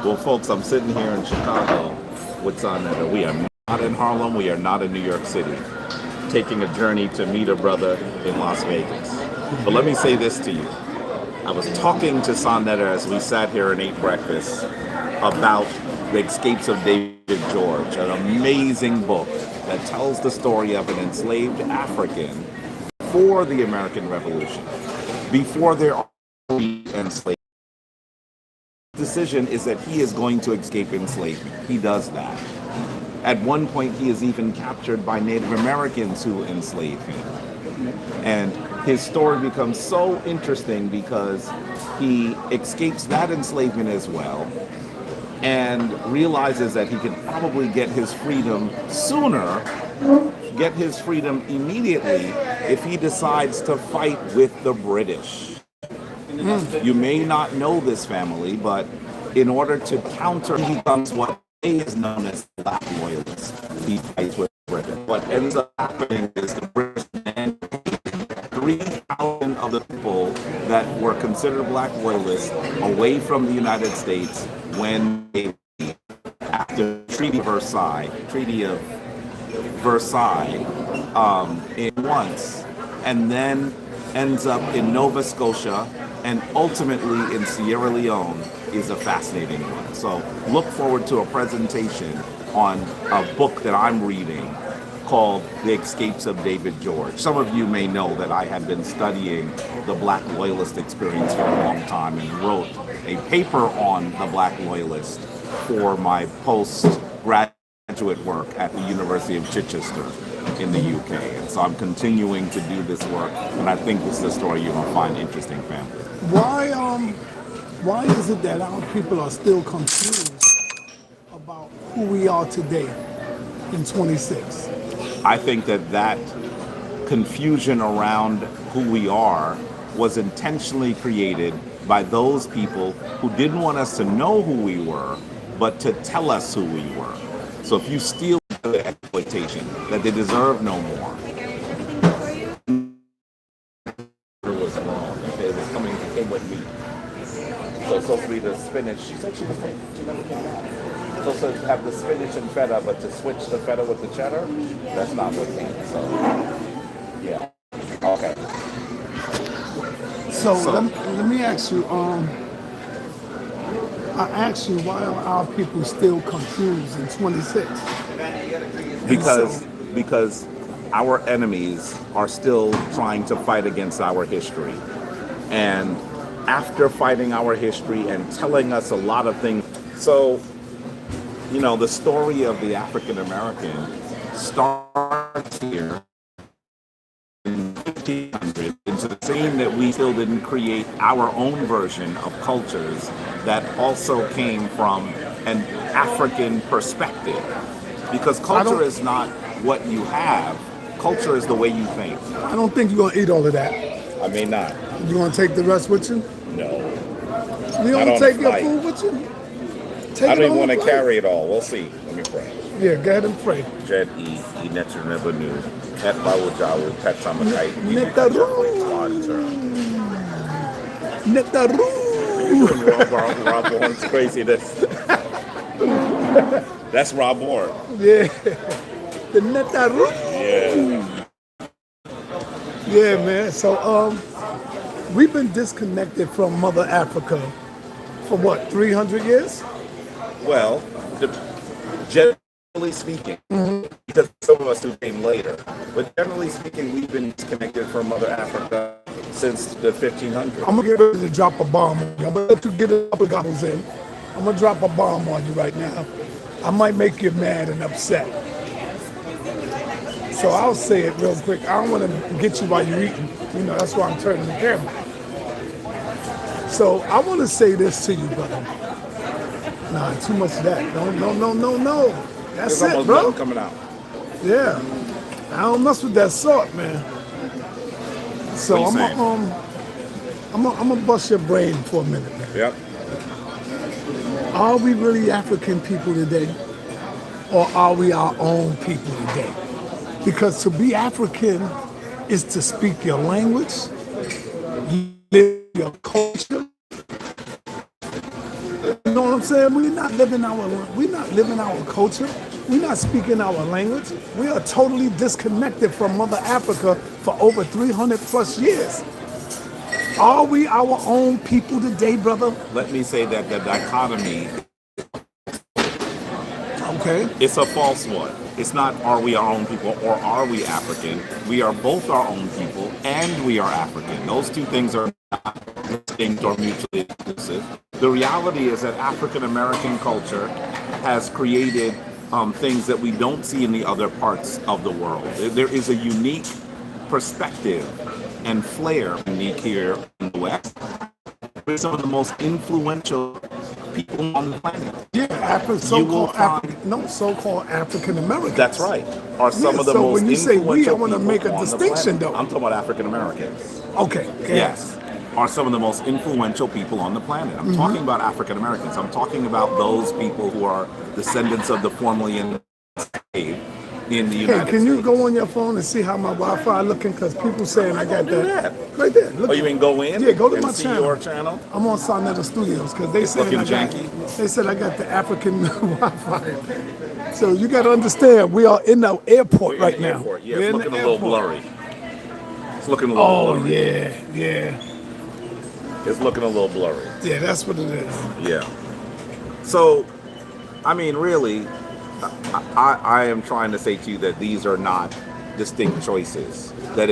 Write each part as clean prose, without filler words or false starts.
Well, folks, I'm sitting here in Chicago with sa.neter. We are not in Harlem. We are not in New York City. Taking a journey to meet a brother in Las Vegas. But let me say this to you. I was talking to sa.neter as we sat here and ate breakfast about The Escapes of David George, an amazing book that tells the story of an enslaved African for the American Revolution, before their enslavement. Decision is that he is going to escape enslavement. He does that. At one point, he is even captured by Native Americans who enslave him. And his story becomes so interesting because he escapes that enslavement as well and realizes that he can probably get his freedom sooner, get his freedom immediately if he decides to fight with the British. You may not know this family, but in order to counter, he becomes what is known as the Black Loyalist. He fights with Britain. What ends up happening is the British man 3,000 of the people that were considered Black Loyalists away from the United States when they, after Treaty of Versailles, in once, and then ends up in Nova Scotia and ultimately in Sierra Leone is a fascinating one. So look forward to a presentation on a book that I'm reading called The Escapes of David George. Some of you may know that I have been studying the Black Loyalist experience for a long time and wrote a paper on the Black Loyalist for my postgraduate work at the University of Chichester in the UK. And so I'm continuing to do this work, and I think this is a story you're going to find interesting, family. Why is it that our people are still confused about who we are today in 26? I think that confusion around who we are was intentionally created by those people who didn't want us to know who we were, but to tell us who we were. So if you steal the exploitation, that they deserve no more. It was wrong. It was came with me. So it's supposed to be the spinach. She said she never came back. Supposed to have the spinach and feta, but to switch the feta with the cheddar, that's not what came. So, yeah. Okay. So let me ask you, I asked you, why are our people still confused in 26? Because our enemies are still trying to fight against our history. And after fighting our history and telling us a lot of things, so, you know, the story of the African American starts here in 1500. It's the same that we still didn't create our own version of cultures that also came from an African perspective. Because culture is not what you have. Culture is the way you think. I don't think you're going to eat all of that. I may not. You want to take the rest with you? No. You don't take your food with you? Take I don't even want to carry it all. We'll see. Let me pray. Yeah, go ahead and pray. Jed E never knew. Et Bawajawu, Pet Samakai, Netaru. Rob Warren's crazy. That's Rob Warren. Yeah. The Netaru. Yeah. Yeah, man. So we've been disconnected from Mother Africa for what, 300 years? Well, generally speaking, because some of us who came later, but generally speaking, we've been disconnected from Mother Africa since the 1500s. I'm gonna get ready to drop a bomb on you. I'm gonna let you get a couple of goggles in. I'm gonna drop a bomb on you right now. I might make you mad and upset. So I'll say it real quick. I don't want to get you while you're eating. You know, that's why I'm turning the camera. So I want to say this to you, brother. Nah, too much of that. No. That's There's it, bro. coming out. Yeah. I don't mess with that salt, man. So I'm gonna bust your brain for a minute, man. Yep. Are we really African people today? Or are we our own people today? Because to be African is to speak your language, live your culture. You know what I'm saying? saying? We're not living our culture. We're not speaking our language. We are totally disconnected from Mother Africa for over 300 plus years. Are we our own people today, brother? Let me say that the dichotomy, Okay. it's a false one. It's not are we our own people or are we African. We are both our own people and we are African. Those two things are not distinct or mutually exclusive. The reality is that African American culture has created things that we don't see in the other parts of the world. There is a unique perspective and flair unique here in the West. We're some of the most influential people on the planet. Yeah, so-called African Americans. That's right. Are some of the so most when you say influential we, I want to people make a on the distinction, planet. though. I'm talking about African Americans. Okay. Yes. Are some of the most influential people on the planet. I'm talking about African Americans. I'm talking about those people who are descendants of the formerly enslaved in the United States. Can you go on your phone and see how my Wi-Fi looking? Because people saying I got that. Right there. Look. Oh, you mean go in? Yeah, go to and my see channel. your channel? I'm on SANETER Studios because they said looking janky. They said I got the African Wi-Fi. So you got to understand, we are in the airport right now. Yeah, We're it's in looking the a little airport. blurry. It's looking a little blurry. Yeah. It's looking a little blurry. Yeah, that's what it is. Yeah. So, I mean, really, I am trying to say to you that these are not distinct choices. That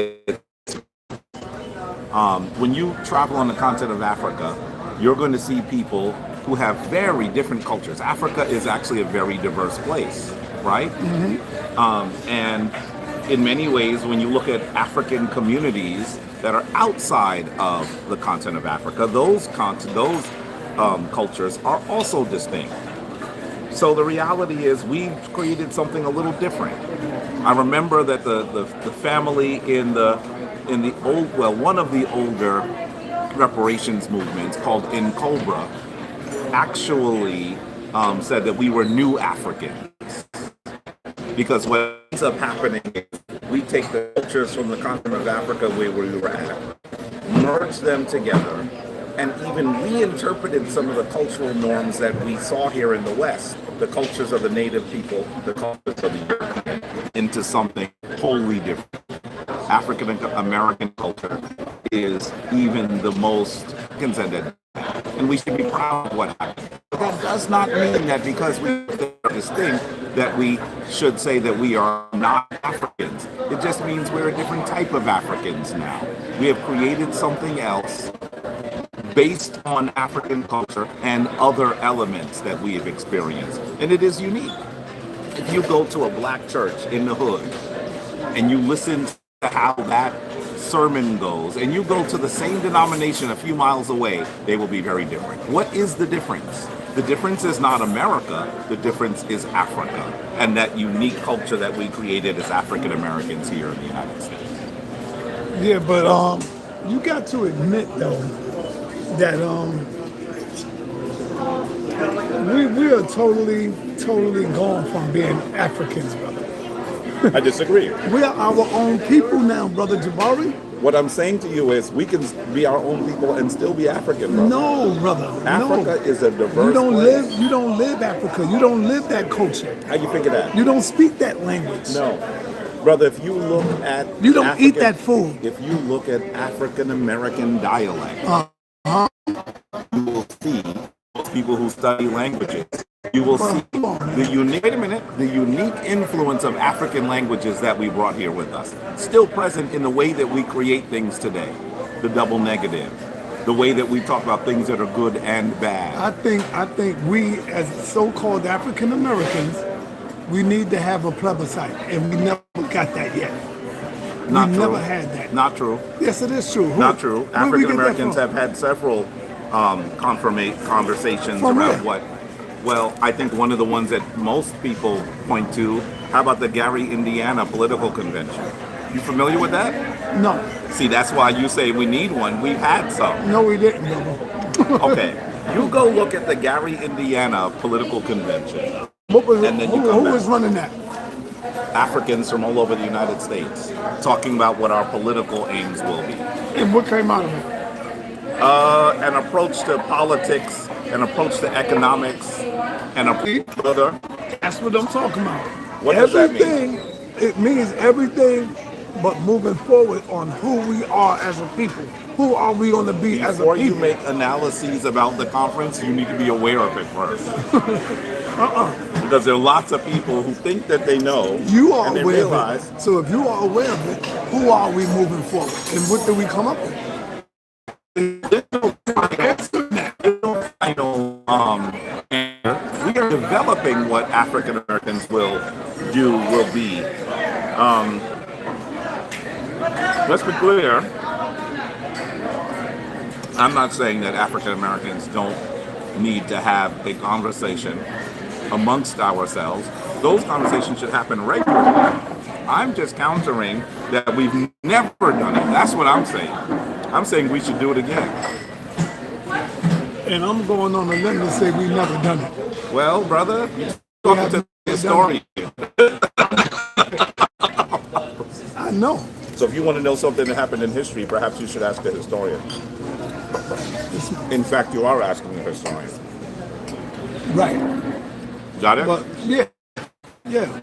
when you travel on the continent of Africa, you're going to see people who have very different cultures. Africa is actually a very diverse place, right? And in many ways, when you look at African communities that are outside of the continent of Africa, those cultures are also distinct. So the reality is we've created something a little different. I remember that the family in the one of the older reparations movements called In Cobra actually said that we were new Africans. Because what ends up happening is we take the cultures from the continent of Africa where we were at, merge them together, and even reinterpreted some of the cultural norms that we saw here in the West, the cultures of the native people, the cultures of the European, into something wholly different. African American culture is even the most consented, and we should be proud of what happened. But that does not mean that because we are distinct, that we should say that we are not Africans. It just means we're a different type of Africans now. We have created something else based on African culture and other elements that we have experienced. And it is unique. If you go to a black church in the hood and you listen to how that sermon goes, and you go to the same denomination a few miles away, they will be very different. What is the difference? The difference is not America, the difference is Africa, and that unique culture that we created as African Americans here in the United States. Yeah, but you got to admit though that we are totally gone from being Africans, brother. I disagree. We are our own people now, brother Jabari. What I'm saying to you is we can be our own people and still be African, brother. No, brother. Africa is a diverse place. You don't live Africa. You don't live that culture. How you figure that? You don't speak that language. No. Brother, if you look at You don't eat that food. If you look at African American dialect, you will see people who study languages. You will see the unique influence of African languages that we brought here with us, still present in the way that we create things today. The double negative, the way that we talk about things that are good and bad. I think we, as so-called African Americans, we need to have a plebiscite, and we never got that yet. Not we true. Never had that. Not true. Yes, it is true. Not true. African Americans have had several conversations From around where? what. Well, I think one of the ones that most people point to, how about the Gary, Indiana political convention? You familiar with that? No. See, that's why you say we need one. We've had some. No, we didn't, brother. Okay. You go look at the Gary, Indiana political convention. Who was running that? Africans from all over the United States talking about what our political aims will be. And what came out of it? An approach to politics an approach to economics, and a brother. That's what I'm talking about. What does that mean? Everything, it means everything but moving forward on who we are as a people. Who are we going to be as a Before people? you make analyses about the conference, you need to be aware of it first. Because there are lots of people who think that they know, You are and they aware realize. of it. So if you are aware of it, who are we moving forward? And what do we come up with? We are developing what African Americans will be. Let's be clear. I'm not saying that African Americans don't need to have a conversation amongst ourselves. Those conversations should happen regularly. I'm just countering that we've never done it. That's what I'm saying. I'm saying we should do it again. And I'm going on a limb to say we've never done it. Well, brother, you're talking to the historian. I know. So if you want to know something that happened in history, perhaps you should ask a historian. In fact, you are asking a historian. Right. Got it? But yeah.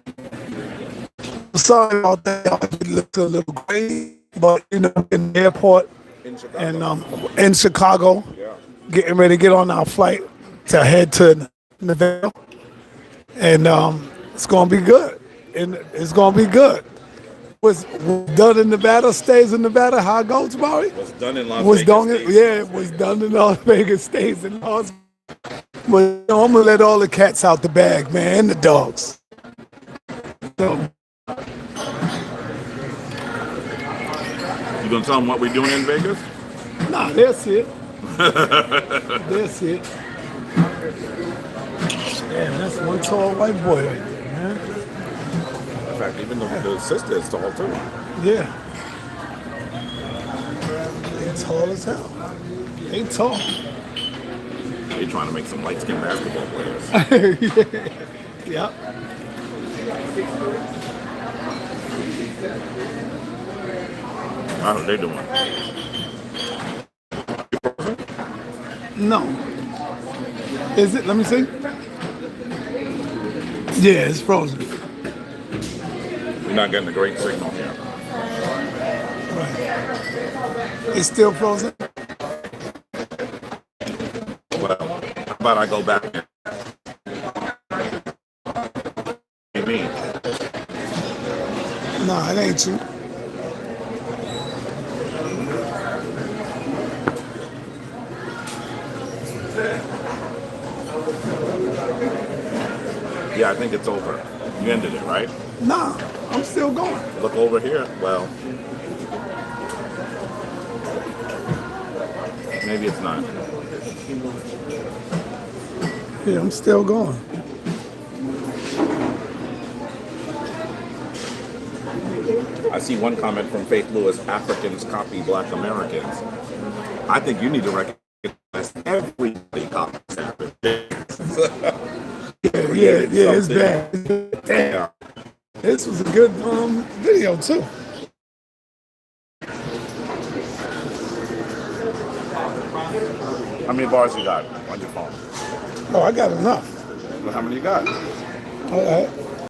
Sorry about that. It looked a little crazy, but in the airport In Chicago. and in Chicago, Yeah. getting ready to get on our flight to head to Nevada, and it's gonna be good. And it's gonna be good. What's done in Nevada stays in Nevada. How it goes, Barry? Was done in Las Was Vegas. done, States. yeah, it was done in Las Vegas stays in Las. But you know, I'm gonna let all the cats out the bag, man, and the dogs. So, You gonna tell them what we're doing in Vegas? nah, that's it. That's it. Yeah, that's one tall white boy right there, man. In fact, even the sister is tall too. Yeah. They tall as hell. They tall. They're trying to make some light-skinned basketball players. Yep. How are they doing? No. Is it? Let me see. Yeah, it's frozen. We're not getting a great signal here. Right. It's still frozen? Well, how about I go back there? What do you mean? Nah, it ain't you. Yeah, I think it's over. You ended it, right? Nah, I'm still going. Look over here. Well, maybe it's not. Yeah, I'm still going. I see one comment from Faith Lewis, Africans copy Black Americans. I think you need to recognize everybody copies Africans. Yeah, it's bad. Damn. This was a good video too. How many bars you got on your phone? Oh, I got enough. Well, how many you got? All right.